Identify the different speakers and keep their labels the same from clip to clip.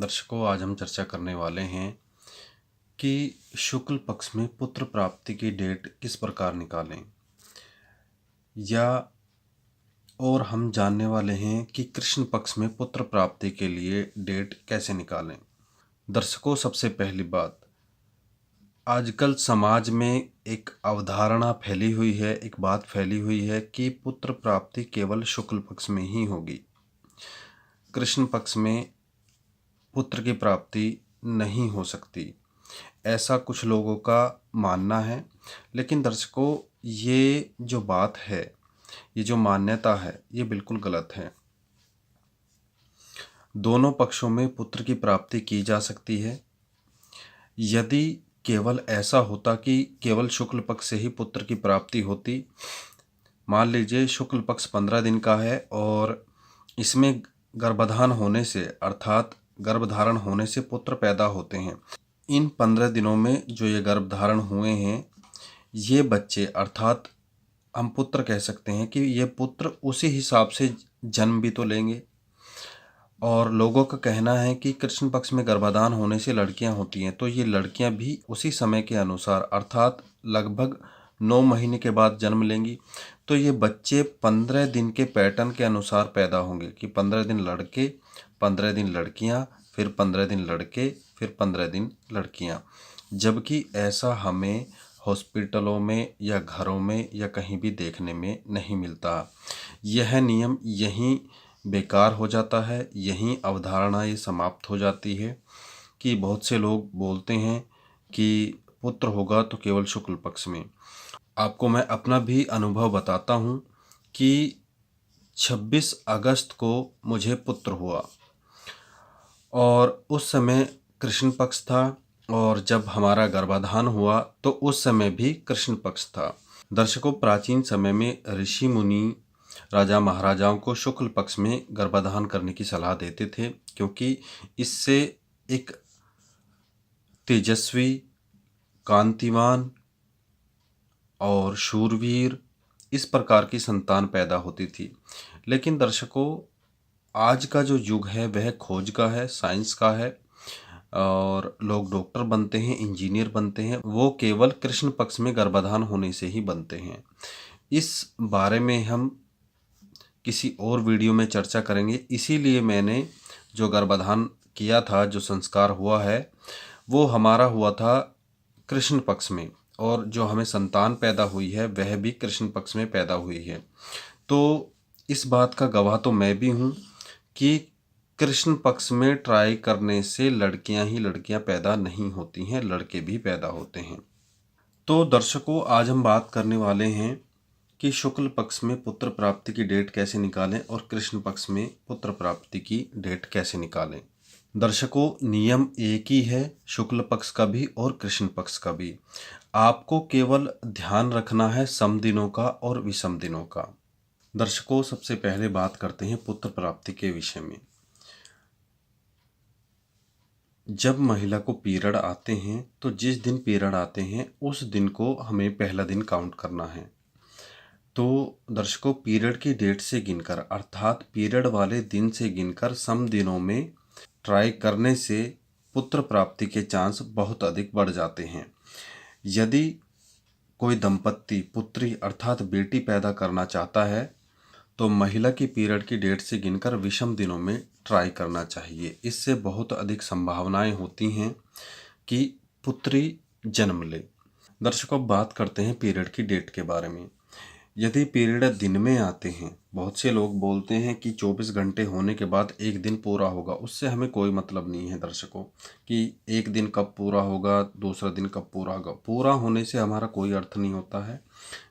Speaker 1: दर्शकों, आज हम चर्चा करने वाले हैं कि शुक्ल पक्ष में पुत्र प्राप्ति की डेट किस प्रकार निकालें, या और हम जानने वाले हैं कि कृष्ण पक्ष में पुत्र प्राप्ति के लिए डेट कैसे निकालें। दर्शकों, सबसे पहली बात, आजकल समाज में एक अवधारणा फैली हुई है, एक बात फैली हुई है कि पुत्र प्राप्ति केवल शुक्ल पक्ष में ही होगी, कृष्ण पक्ष में पुत्र की प्राप्ति नहीं हो सकती। ऐसा कुछ लोगों का मानना है। लेकिन दर्शकों, ये जो बात है, ये जो मान्यता है, ये बिल्कुल गलत है। दोनों पक्षों में पुत्र की प्राप्ति की जा सकती है। यदि केवल ऐसा होता कि केवल शुक्ल पक्ष से ही पुत्र की प्राप्ति होती, मान लीजिए शुक्ल पक्ष 15 दिन का है और इसमें गर्भधान होने से अर्थात गर्भधारण होने से पुत्र पैदा होते हैं। इन 15 दिनों में जो ये गर्भधारण हुए हैं, ये बच्चे अर्थात हम पुत्र कह सकते हैं कि ये पुत्र उसी हिसाब से जन्म भी तो लेंगे। और लोगों का कहना है कि कृष्ण पक्ष में गर्भाधान होने से लड़कियां होती हैं, तो ये लड़कियां भी उसी समय के अनुसार अर्थात लगभग 9 महीने के बाद जन्म लेंगी। तो ये बच्चे 15 दिन के पैटर्न के अनुसार पैदा होंगे कि 15 दिन लड़के, 15 दिन लड़कियां, फिर 15 दिन लड़के, फिर 15 दिन लड़कियां। जबकि ऐसा हमें हॉस्पिटलों में या घरों में या कहीं भी देखने में नहीं मिलता। यह नियम यहीं बेकार हो जाता है, यहीं अवधारणा ये समाप्त हो जाती है कि बहुत से लोग बोलते हैं कि पुत्र होगा तो केवल शुक्ल पक्ष में। आपको मैं अपना भी अनुभव बताता हूँ कि 26 अगस्त को मुझे पुत्र हुआ और उस समय कृष्ण पक्ष था, और जब हमारा गर्भाधान हुआ तो उस समय भी कृष्ण पक्ष था। दर्शकों, प्राचीन समय में ऋषि मुनि राजा महाराजाओं को शुक्ल पक्ष में गर्भाधान करने की सलाह देते थे, क्योंकि इससे एक तेजस्वी, कांतिवान और शूरवीर इस प्रकार की संतान पैदा होती थी। लेकिन दर्शकों, आज का जो युग है वह खोज का है, साइंस का है, और लोग डॉक्टर बनते हैं, इंजीनियर बनते हैं, वो केवल कृष्ण पक्ष में गर्भाधान होने से ही बनते हैं। इस बारे में हम किसी और वीडियो में चर्चा करेंगे। इसीलिए मैंने जो गर्भाधान किया था, जो संस्कार हुआ है, वो हमारा हुआ था कृष्ण पक्ष में, और जो हमें संतान पैदा हुई है वह भी कृष्ण पक्ष में पैदा हुई है। तो इस बात का गवाह तो मैं भी हूँ कि कृष्ण पक्ष में ट्राई करने से लड़कियां ही लड़कियां पैदा नहीं होती हैं, लड़के भी पैदा होते हैं। तो दर्शकों, आज हम बात करने वाले हैं कि शुक्ल पक्ष में पुत्र प्राप्ति की डेट कैसे निकालें और कृष्ण पक्ष में पुत्र प्राप्ति की डेट कैसे निकालें। दर्शकों, नियम एक ही है, शुक्ल पक्ष का भी और कृष्ण पक्ष का भी। आपको केवल ध्यान रखना है सम दिनों का और विषम दिनों का। दर्शकों, सबसे पहले बात करते हैं पुत्र प्राप्ति के विषय में। जब महिला को पीरियड आते हैं तो जिस दिन पीरियड आते हैं उस दिन को हमें पहला दिन काउंट करना है। तो दर्शकों, पीरियड की डेट से गिनकर अर्थात पीरियड वाले दिन से गिनकर सम दिनों में ट्राई करने से पुत्र प्राप्ति के चांस बहुत अधिक बढ़ जाते हैं। यदि कोई दंपत्ति पुत्री अर्थात बेटी पैदा करना चाहता है तो महिला की पीरियड की डेट से गिनकर विषम दिनों में ट्राई करना चाहिए। इससे बहुत अधिक संभावनाएं होती हैं कि पुत्री जन्म ले। दर्शकों, बात करते हैं पीरियड की डेट के बारे में। यदि पीरियड दिन में आते हैं, बहुत से लोग बोलते हैं कि 24 घंटे होने के बाद एक दिन पूरा होगा। उससे हमें कोई मतलब नहीं है दर्शकों कि एक दिन कब पूरा होगा, दूसरा दिन कब पूरा होगा। पूरा होने से हमारा कोई अर्थ नहीं होता है।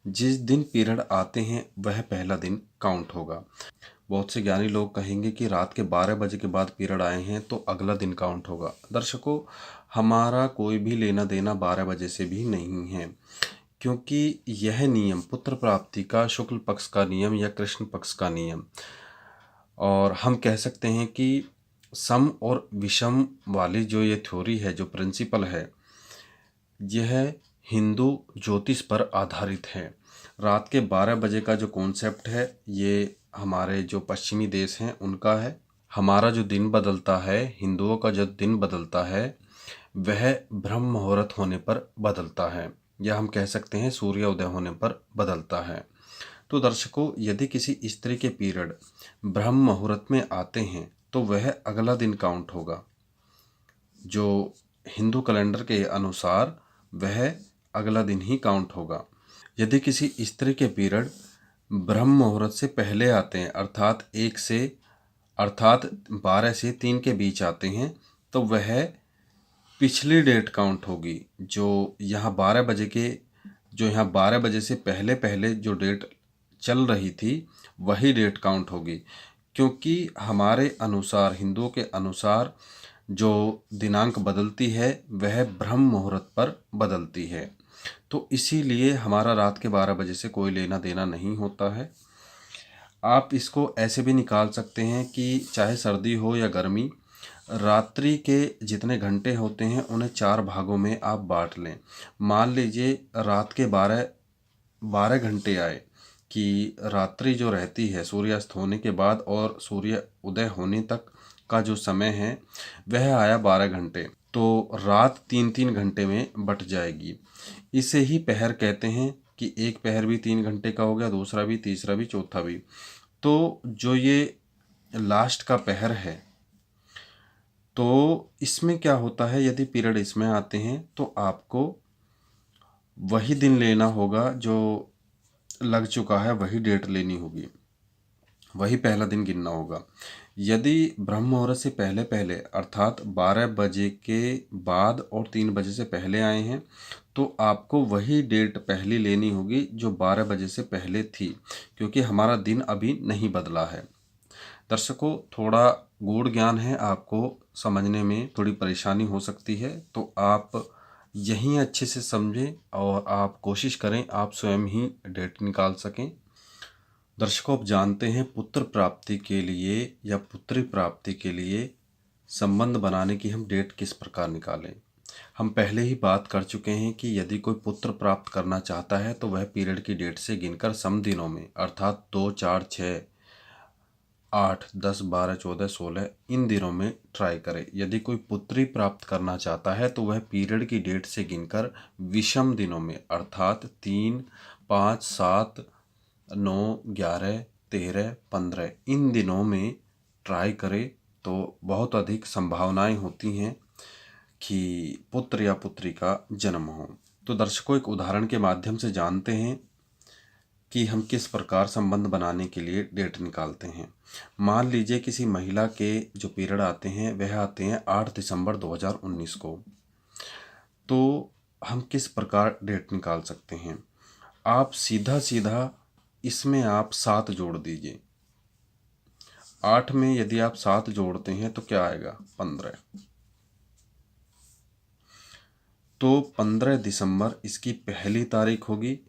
Speaker 1: जिस दिन पीरियड आते हैं वह पहला दिन काउंट होगा। बहुत से ज्ञानी लोग कहेंगे कि रात के 12 बजे के बाद पीरियड आए हैं तो अगला दिन काउंट होगा। दर्शकों, हमारा कोई भी लेना देना 12 बजे से भी नहीं है, क्योंकि यह नियम पुत्र प्राप्ति का शुक्ल पक्ष का नियम या कृष्ण पक्ष का नियम, और हम कह सकते हैं कि सम और विषम वाली जो ये थ्योरी है, जो प्रिंसिपल है, यह हिंदू ज्योतिष पर आधारित है। रात के 12 बजे का जो कॉन्सेप्ट है ये हमारे जो पश्चिमी देश हैं उनका है, हमारा जो दिन बदलता है, हिंदुओं का जो दिन बदलता है, वह ब्रह्म मुहूर्त होने पर बदलता है, या हम कह सकते हैं सूर्योदय होने पर बदलता है। तो दर्शकों, यदि किसी स्त्री के पीरियड ब्रह्म मुहूर्त में आते हैं तो वह अगला दिन काउंट होगा। जो हिंदू कैलेंडर के अनुसार वह अगला दिन ही काउंट होगा। यदि किसी स्त्री के पीरियड ब्रह्म मुहूर्त से पहले आते हैं, अर्थात 12 से 3 के बीच आते हैं, तो वह पिछली डेट काउंट होगी। जो यहाँ 12 बजे से पहले पहले जो डेट चल रही थी वही डेट काउंट होगी, क्योंकि हमारे अनुसार, हिंदुओं के अनुसार, जो दिनांक बदलती है वह ब्रह्म मुहूर्त पर बदलती है। तो इसीलिए हमारा रात के 12 बजे से कोई लेना देना नहीं होता है। आप इसको ऐसे भी निकाल सकते हैं कि चाहे सर्दी हो या गर्मी, रात्रि के जितने घंटे होते हैं उन्हें 4 भागों में आप बांट लें। मान लीजिए रात के 12 घंटे आए, कि रात्रि जो रहती है सूर्यास्त होने के बाद और सूर्य उदय होने तक का जो समय है वह आया 12 घंटे, तो रात 3-3 घंटे में बट जाएगी। इसे ही पहर कहते हैं कि एक पहर भी 3 घंटे का हो गया, दूसरा भी, तीसरा भी, चौथा भी। तो जो ये लास्ट का पहर है, तो इसमें क्या होता है, यदि पीरियड इसमें आते हैं तो आपको वही दिन लेना होगा जो लग चुका है, वही डेट लेनी होगी, वही पहला दिन गिनना होगा। यदि ब्रह्म मुहूर्त से पहले पहले अर्थात 12 बजे के बाद और 3 बजे से पहले आए हैं, तो आपको वही डेट पहली लेनी होगी जो 12 बजे से पहले थी, क्योंकि हमारा दिन अभी नहीं बदला है। दर्शकों, थोड़ा गूढ़ ज्ञान है, आपको समझने में थोड़ी परेशानी हो सकती है, तो आप यहीं अच्छे से समझें और आप कोशिश करें आप स्वयं ही डेट निकाल सकें। दर्शकों, आप जानते हैं पुत्र प्राप्ति के लिए या पुत्री प्राप्ति के लिए संबंध बनाने की हम डेट किस प्रकार निकालें। हम पहले ही बात कर चुके हैं कि यदि कोई पुत्र प्राप्त करना चाहता है तो वह पीरियड की डेट से गिनकर सम दिनों में, अर्थात 2, 4, 6, 8, 10, 12, 14, 16 इन दिनों में ट्राई करे। यदि कोई पुत्री प्राप्त करना चाहता है तो वह पीरियड की डेट से गिनकर विषम दिनों में, अर्थात 3, 5, 7, 9, 11, 13, 15 इन दिनों में ट्राई करे, तो बहुत अधिक संभावनाएं होती हैं कि पुत्र या पुत्री का जन्म हो। तो दर्शकों, एक उदाहरण के माध्यम से जानते हैं कि हम किस प्रकार संबंध बनाने के लिए डेट निकालते हैं। मान लीजिए किसी महिला के जो पीरियड आते हैं वह आते हैं 8 दिसंबर 2019 को, तो हम किस प्रकार डेट निकाल सकते हैं। आप सीधा सीधा इसमें आप 7 जोड़ दीजिए। 8 में यदि आप 7 जोड़ते हैं तो क्या आएगा, 15। तो 15 दिसंबर इसकी पहली तारीख होगी,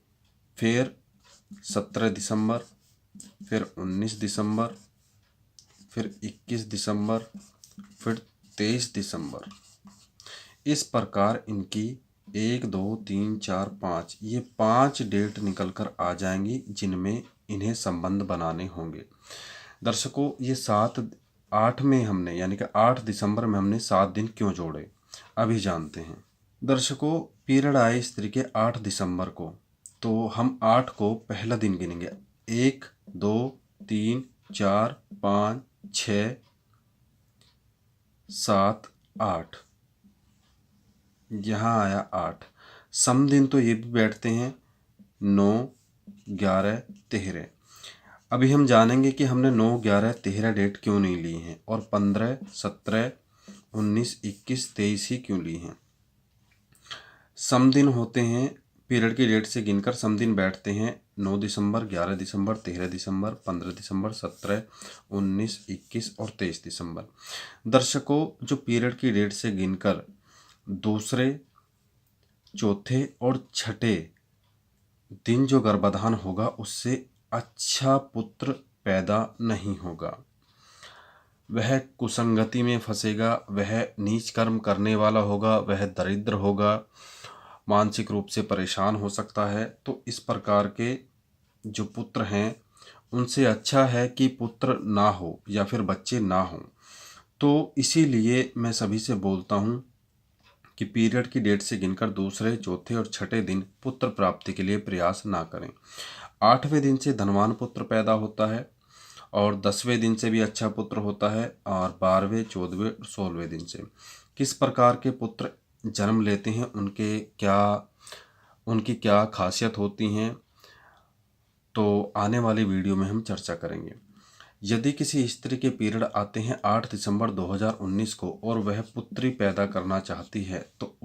Speaker 1: फिर 17 दिसंबर, फिर 19 दिसंबर, फिर 21 दिसंबर, फिर 23 दिसंबर। इस प्रकार इनकी 1, 2, 3, 4, 5 ये 5 डेट निकल कर आ जाएंगी जिनमें इन्हें संबंध बनाने होंगे। दर्शकों, ये 8 में हमने, यानी कि 8 दिसंबर में हमने 7 दिन क्यों जोड़े, अभी जानते हैं। दर्शकों, पीरियड आए स्त्री के 8 दिसंबर को, तो हम 8 को पहला दिन गिनेंगे। 1, 2, 3, 4, 5, 6, 7, 8, यहाँ आया 8। सम दिन तो ये भी बैठते हैं, 9, 11, 13। अभी हम जानेंगे कि हमने 9, 11, 13 डेट क्यों नहीं ली हैं और 15, 17, 19, 21, 23 ही क्यों ली हैं। सम दिन होते हैं, पीरियड की डेट से गिनकर सम दिन बैठते हैं 9 दिसंबर, 11 दिसंबर, 13 दिसंबर, 15 दिसंबर, 17, 19, 21 और 23 दिसंबर। दर्शकों, जो पीरियड की डेट से गिनकर दूसरे, चौथे और छठे दिन जो गर्भाधान होगा उससे अच्छा पुत्र पैदा नहीं होगा। वह कुसंगति में फंसेगा, वह नीच कर्म करने वाला होगा, वह दरिद्र होगा, मानसिक रूप से परेशान हो सकता है। तो इस प्रकार के जो पुत्र हैं उनसे अच्छा है कि पुत्र ना हो या फिर बच्चे ना हों। तो इसीलिए मैं सभी से बोलता हूँ कि पीरियड की डेट से गिनकर दूसरे, चौथे और छठे दिन पुत्र प्राप्ति के लिए प्रयास ना करें। 8वें दिन से धनवान पुत्र पैदा होता है और 10वें दिन से भी अच्छा पुत्र होता है और 12वें, 14वें और 16वें दिन से। किस प्रकार के पुत्र जन्म लेते हैं, उनकी क्या खासियत होती हैं, तो आने वाली वीडियो में हम चर्चा करेंगे। यदि किसी स्त्री के पीरियड आते हैं 8 दिसंबर 2019 को और वह पुत्री पैदा करना चाहती है, तो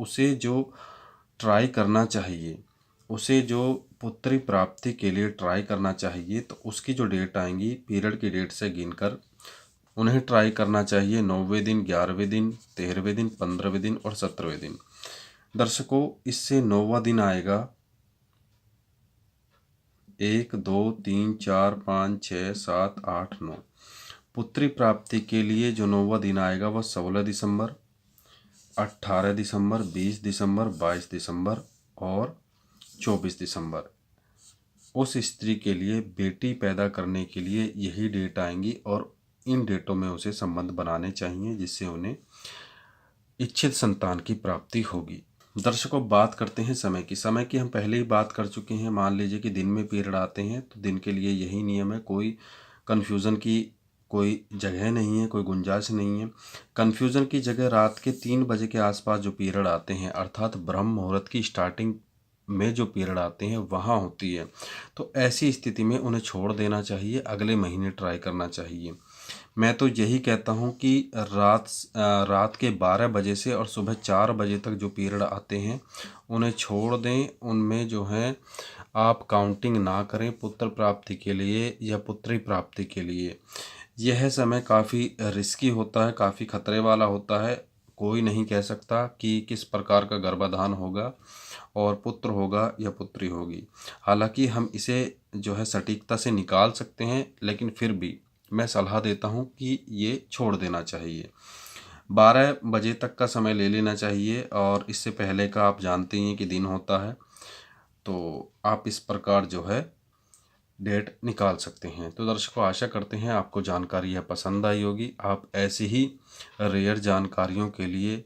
Speaker 1: उसे जो पुत्री प्राप्ति के लिए ट्राई करना चाहिए, तो उसकी जो डेट आएंगी पीरियड की डेट से गिनकर उन्हें ट्राई करना चाहिए 9वें दिन, 11वें दिन, 13वें दिन, 15वें दिन और 17वें दिन। दर्शकों, इससे 9वां दिन आएगा 1, 2, 3, 4, 5, 6, 7, 8, 9। पुत्री प्राप्ति के लिए जो 9वां दिन आएगा वह 16 दिसंबर, 18 दिसंबर, 20 दिसंबर, 22 दिसंबर और 24 दिसंबर। उस स्त्री के लिए बेटी पैदा करने के लिए यही डेट आएंगी और इन डेटों में उसे संबंध बनाने चाहिए जिससे उन्हें इच्छित संतान की प्राप्ति होगी। दर्शकों, बात करते हैं समय की हम पहले ही बात कर चुके हैं। मान लीजिए कि दिन में पीरियड आते हैं तो दिन के लिए यही नियम है, कोई कन्फ्यूज़न की कोई जगह नहीं है, कोई गुंजाइश नहीं है। कन्फ्यूज़न की जगह रात के 3 बजे के आसपास जो पीरियड आते हैं, अर्थात ब्रह्म मुहूर्त की स्टार्टिंग में जो पीरियड आते हैं वहाँ होती है। तो ऐसी स्थिति में उन्हें छोड़ देना चाहिए, अगले महीने ट्राई करना चाहिए। मैं तो यही कहता हूँ कि रात के 12 बजे से और सुबह 4 बजे तक जो पीरियड आते हैं उन्हें छोड़ दें। उनमें जो है आप काउंटिंग ना करें पुत्र प्राप्ति के लिए या पुत्री प्राप्ति के लिए। यह समय काफ़ी रिस्की होता है, काफ़ी खतरे वाला होता है। कोई नहीं कह सकता कि किस प्रकार का गर्भाधान होगा और पुत्र होगा या पुत्री होगी। हालांकि हम इसे जो है सटीकता से निकाल सकते हैं, लेकिन फिर भी मैं सलाह देता हूं कि ये छोड़ देना चाहिए। 12 बजे तक का समय ले लेना चाहिए और इससे पहले का आप जानते हैं कि दिन होता है, तो आप इस प्रकार जो है डेट निकाल सकते हैं। तो दर्शकों, आशा करते हैं आपको जानकारी यह पसंद आई होगी। आप ऐसी ही रेयर जानकारियों के लिए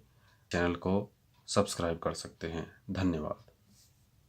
Speaker 1: चैनल को सब्सक्राइब कर सकते हैं। धन्यवाद।